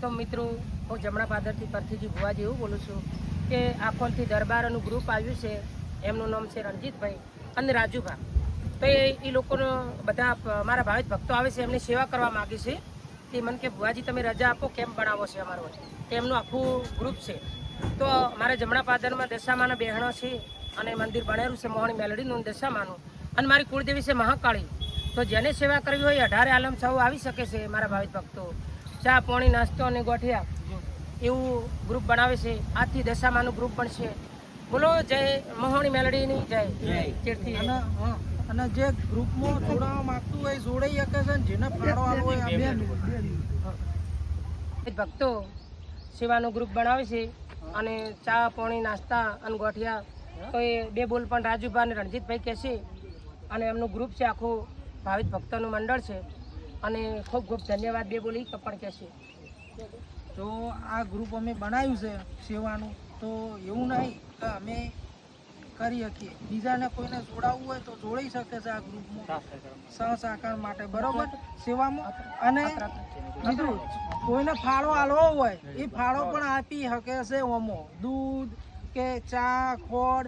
તો મિત્રો હું જમણા પાદરથી પરથીજી ભુવાજી એવું બોલું છું કે આખોલથી દરબારનું ગ્રુપ આવ્યું છે. એમનું નામ છે રણજીતભાઈ અને રાજુભા. તો એ લોકોનો બધા મારા ભાવિક ભક્તો આવે છે, એમની સેવા કરવા માગે છે. તે મને કે ભુવાજી તમે રજા આપો, કેમ્પ બનાવો છે અમારો. તેમનું આખું ગ્રુપ છે. તો મારા જમણા પાદરમાં દશામાના બહેણો છે અને મંદિર બનેલું છે મોહણી મેલડીનું દશામાનું, અને મારી કુળદેવી છે મહાકાળી. તો જેને સેવા કરવી હોય 18 આલમ સૌ આવી શકે છે. મારા ભાવિક ભક્તો ચા પાણી નાસ્તો અને ગોઠિયા એવું ગ્રુપ બનાવે છે. આજથી દશામાનું ગ્રુપ પણ છે. બોલો જય મોહણી મેલડીની જય. અને જે ગ્રુપમાં જોડાવા માંગતું હોય જોડાઈ શકે છે, જેને ફાળો આલવો હોય ભક્તો સેવાનું ગ્રુપ બનાવે છે અને ચા પાણી નાસ્તા અને ગોઠિયા તો એ 2 બોલ પણ રાજુભા અને રણજીતભાઈ કહેશે. અને એમનું ગ્રુપ છે, આખું ભાવિક ભક્તોનું મંડળ છે. અને ખૂબ ખૂબ ધન્યવાદ 2 બોલી પણ કહેશે. તો આ ગ્રુપ અમે બનાવ્યું છે સેવાનું, તો એવું નહીં કે અમે કરી શકીએ, બીજાને કોઈને જોડાવવું હોય તો જોડાઈ શકે છે આ ગ્રુપમાં સહસાકાર માટે, બરોબર સેવામાં. અને બીજું કોઈને ફાળો આલવો હોય એ ફાળો પણ આપી શકે છે. ઓમો દૂધ કે ચા ખોળ